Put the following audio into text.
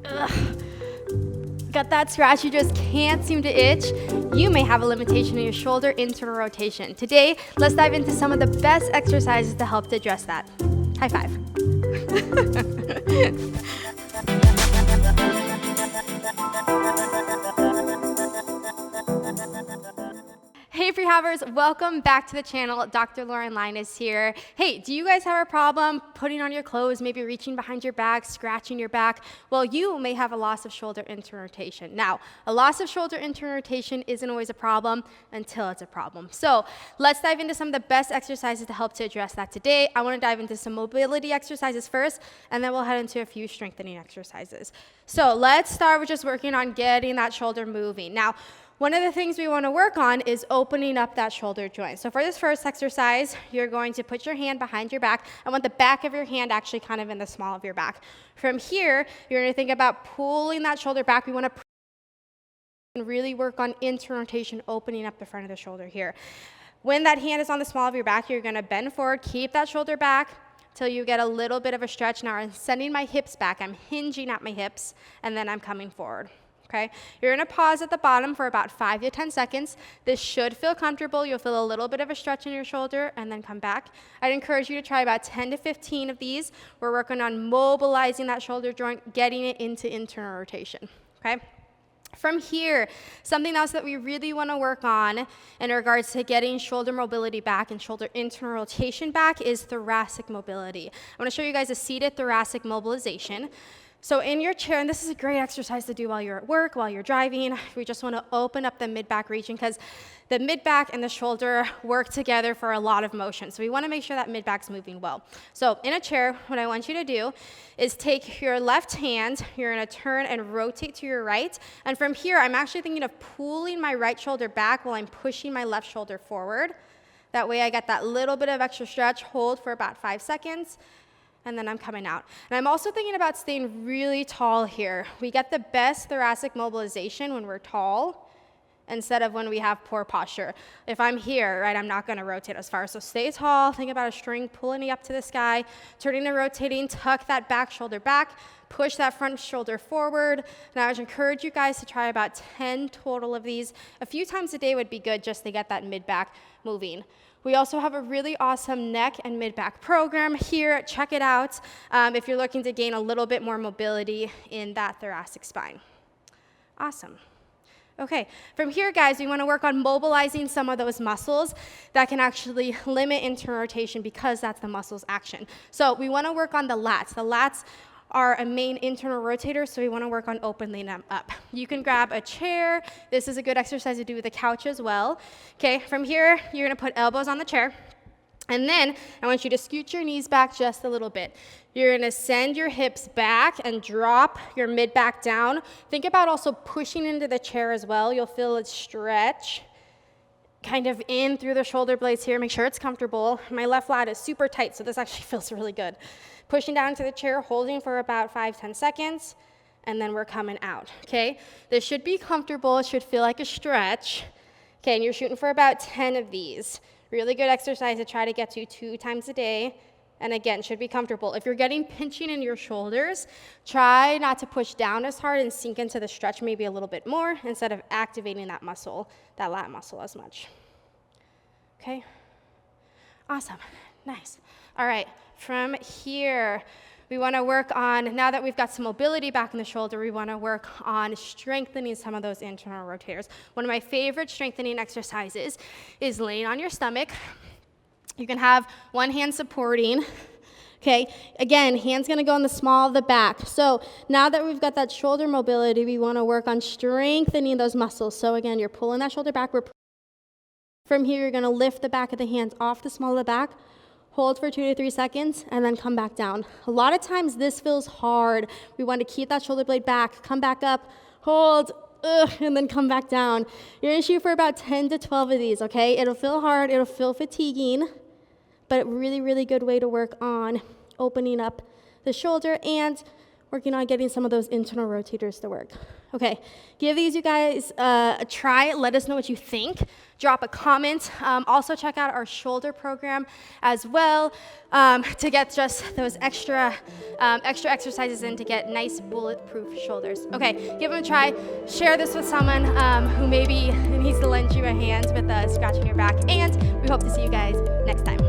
Ugh. Got that scratch you just can't seem to itch? You may have a limitation in your shoulder internal rotation. Today, let's dive into some of the best exercises to help to address that. High five. Hey rehabbers, welcome back to the channel. Dr. Lauren Line is here. Hey, do you guys have a problem putting on your clothes, maybe reaching behind your back, scratching your back? Well, you may have a loss of shoulder internal rotation. Now, a loss of shoulder internal rotation isn't always a problem until it's a problem. So let's dive into some of the best exercises to help to address that today. I want to dive into some mobility exercises first, and then we'll head into a few strengthening exercises. So let's start with just working on getting that shoulder moving. Now, one of the things we want to work on is opening up that shoulder joint. So for this first exercise, you're going to put your hand behind your back. I want the back of your hand actually kind of in the small of your back. From here, you're going to think about pulling that shoulder back. We want to really work on internal rotation, opening up the front of the shoulder here. When that hand is on the small of your back, you're going to bend forward, keep that shoulder back till you get a little bit of a stretch. Now I'm sending my hips back. I'm hinging at my hips, and then I'm coming forward. Okay, you're going to pause at the bottom for about 5 to 10 seconds. This should feel comfortable. You'll feel a little bit of a stretch in your shoulder and then come back. I'd encourage you to try about 10 to 15 of these. We're working on mobilizing that shoulder joint, getting it into internal rotation. Okay. From here, something else that we really want to work on in regards to getting shoulder mobility back and shoulder internal rotation back is thoracic mobility. I want to show you guys a seated thoracic mobilization. So in your chair, and this is a great exercise to do while you're at work, while you're driving, we just want to open up the mid-back region because the mid-back and the shoulder work together for a lot of motion. So we want to make sure that mid-back's moving well. So in a chair, what I want you to do is take your left hand, you're going to turn and rotate to your right. And from here, I'm actually thinking of pulling my right shoulder back while I'm pushing my left shoulder forward. That way I get that little bit of extra stretch, hold for about 5 seconds. And then I'm coming out. And I'm also thinking about staying really tall here. We get the best thoracic mobilization when we're tall instead of when we have poor posture. If I'm here, right, I'm not gonna rotate as far. So stay tall, think about a string pulling you up to the sky, turning and rotating, tuck that back shoulder back, push that front shoulder forward. And I would encourage you guys to try about 10 total of these. A few times a day would be good just to get that mid-back moving. We also have a really awesome neck and mid-back program here. Check it out if you're looking to gain a little bit more mobility in that thoracic spine. Awesome. Okay, from here, guys, we want to work on mobilizing some of those muscles that can actually limit internal rotation because that's the muscle's action. So we want to work on the lats. The lats are a main internal rotator, so we want to work on opening them up. You can grab a chair. This is a good exercise to do with the couch as well. Okay, from here, you're going to put elbows on the chair. And then I want you to scoot your knees back just a little bit. You're going to send your hips back and drop your mid-back down. Think about also pushing into the chair as well. You'll feel it stretch kind of in through the shoulder blades here. Make sure it's comfortable. My left lat is super tight, so this actually feels really good. Pushing down into the chair, holding for about 5-10 seconds, and then we're coming out, okay? This should be comfortable. It should feel like a stretch. Okay, and you're shooting for about 10 of these. Really good exercise to try to get to 2 times a day. And again, should be comfortable. If you're getting pinching in your shoulders, try not to push down as hard and sink into the stretch maybe a little bit more instead of activating that muscle, that lat muscle as much. Okay? Awesome. Nice. All right. From here, we want to work on, now that we've got some mobility back in the shoulder, we want to work on strengthening some of those internal rotators. One of my favorite strengthening exercises is laying on your stomach. You can have one hand supporting. Okay, again, hand's going to go in the small of the back. So now that we've got that shoulder mobility, we want to work on strengthening those muscles. So again, you're pulling that shoulder back. From here, you're going to lift the back of the hands off the small of the back, hold for 2 to 3 seconds, and then come back down. A lot of times this feels hard. We want to keep that shoulder blade back, come back up, hold, and then come back down. You're going to shoot for about 10 to 12 of these, okay? It'll feel hard, it'll feel fatiguing, but really, really good way to work on opening up the shoulder. And working on getting some of those internal rotators to work. Okay, give these you guys a try. Let us know what you think. Drop a comment. Also check out our shoulder program as well to get just those extra exercises in to get nice bulletproof shoulders. Okay, give them a try. Share this with someone who maybe needs to lend you a hand with scratching your back. And we hope to see you guys next time.